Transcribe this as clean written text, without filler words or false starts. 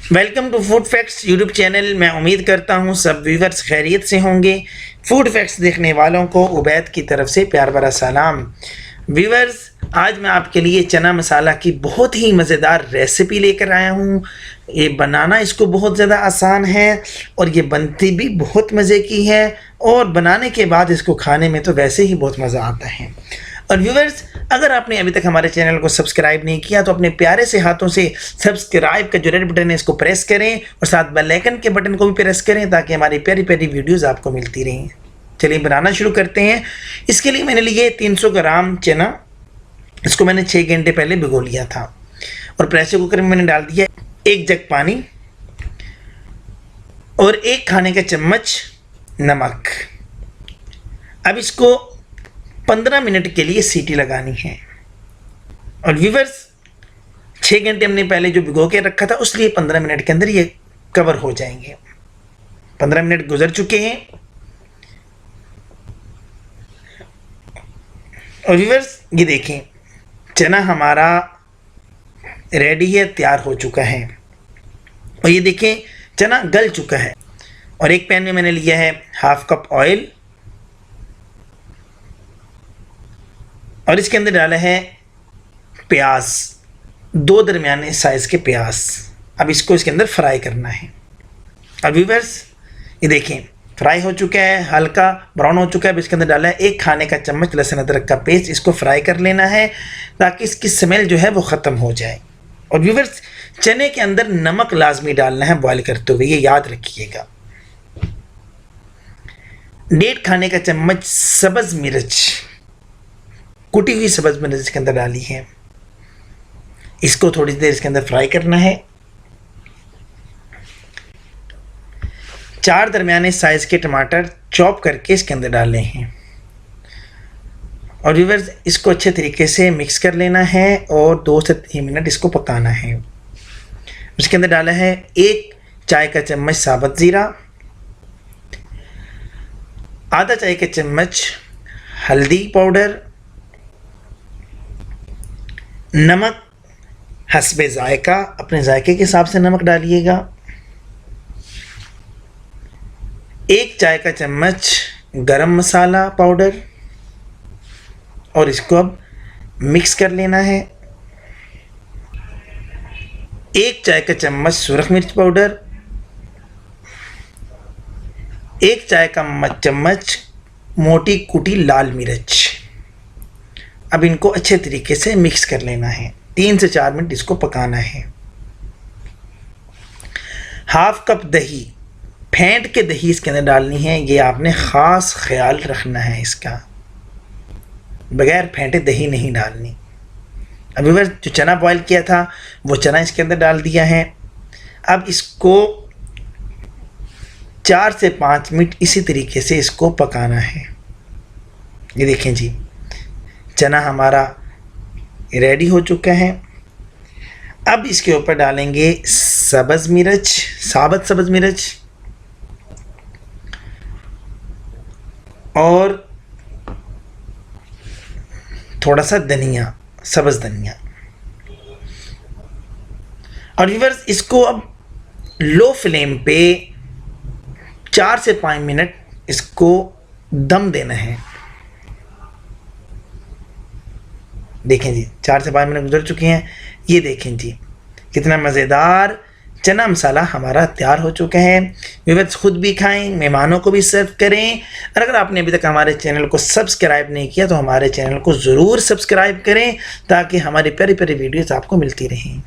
Welcome to food facts YouTube channel. मैं उम्मीद करता हूँ सब व्यूवर्स खैरियत से होंगे। फूड फैक्ट्स देखने वालों को उबैद की तरफ से प्यार भरा सलाम। व्यूवर्स, आज मैं आपके लिए चना मसाला की बहुत ही मज़ेदार रेसिपी लेकर आया हूँ। ये बनाना इसको बहुत ज़्यादा आसान है और ये बनती भी बहुत मज़े की है, और बनाने के बाद इसको खाने में तो वैसे ही बहुत मज़ा आता है। और व्यूवर्स, अगर आपने अभी तक हमारे चैनल को सब्सक्राइब नहीं किया तो अपने प्यारे से हाथों से सब्सक्राइब का जो रेड बटन है इसको प्रेस करें और साथ बेल आइकन के बटन को भी प्रेस करें ताकि हमारी प्यारी प्यारी वीडियोस आपको मिलती रहें। चलिए बनाना शुरू करते हैं। इसके लिए मैंने लिए 300 ग्राम चना। इसको मैंने 6 घंटे पहले भिगो लिया था और प्रेशर कुकर में मैंने डाल दिया 1 जग पानी और 1 खाने का चम्मच नमक। अब इसको 15 मिनट के लिए सीटी लगानी है। और व्यूवर्स, 6 घंटे हमने पहले जो भिगो के रखा था उसलिए 15 मिनट के अंदर ये कवर हो जाएंगे। 15 मिनट गुजर चुके हैं और व्यूवर्स ये देखें, चना हमारा रेडी है, तैयार हो चुका है। और ये देखें, चना गल चुका है। और एक पैन में मैंने लिया है 1/2 कप ऑयल और इसके अंदर डाला है प्याज, 2 दरमियाने साइज़ के प्याज। अब इसको इसके अंदर फ्राई करना है। अब व्यूवर्स ये देखें, फ्राई हो चुका है, हल्का ब्राउन हो चुका है। अब इसके अंदर डाला है 1 खाने का चम्मच लहसुन अदरक का पेस्ट। इसको फ्राई कर लेना है ताकि इसकी स्मेल जो है वो ख़त्म हो जाए। और व्यूवर्स, चने के अंदर नमक लाजमी डालना है बॉयल करते हुए, ये याद रखिएगा। 1.5 खाने का चम्मच सब्ज़ मिर्च, कुटी हुई सब्ज़ मिर्च इसके अंदर डाली है। इसको थोड़ी देर इसके अंदर फ्राई करना है। 4 दरमियाने साइज के टमाटर चॉप करके इसके अंदर डाले हैं। और व्यूअर्स, इसको अच्छे तरीके से मिक्स कर लेना है और 2 से 3 मिनट इसको पकाना है। इसके अंदर डाला है 1 चाय का चम्मच साबुत ज़ीरा, आधा चाय का चम्मच हल्दी पाउडर, नमक हस्बे जायका, अपने जायके के हिसाब से नमक डालिएगा, 1 चाय का चम्मच गरम मसाला पाउडर। और इसको अब मिक्स कर लेना है। 1 चाय का चम्मच सुरख मिर्च पाउडर, 1 चाय का चम्मच मोटी कुटी लाल मिर्च। अब इनको अच्छे तरीके से मिक्स कर लेना है। 3 से 4 मिनट इसको पकाना है। 1/2 कप दही, फेंट के दही इसके अंदर डालनी है। ये आपने ख़ास ख्याल रखना है इसका, बगैर फेंटे दही नहीं डालनी। अभी बस जो चना बॉयल किया था वो चना इसके अंदर डाल दिया है। अब इसको 4 से 5 मिनट इसी तरीके से इसको पकाना है। ये देखें जी, चना हमारा रेडी हो चुका है। अब इसके ऊपर डालेंगे सब्ज़ मिर्च, साबुत सब्ज़ मिर्च और थोड़ा सा धनिया, सब्ज़ धनिया। और व्यूअर्स, इसको अब लो फ्लेम पे 4 से 5 मिनट इसको दम देना है। देखें जी, 4 से 5 मिनट गुजर चुके हैं। ये देखें जी, कितना मज़ेदार चना मसाला हमारा तैयार हो चुका है। व्यूअर्स, खुद भी खाएं, मेहमानों को भी सर्व करें। और अगर आपने अभी तक हमारे चैनल को सब्सक्राइब नहीं किया तो हमारे चैनल को ज़रूर सब्सक्राइब करें ताकि हमारी प्यारी प्यारी वीडियोस आपको मिलती रहें।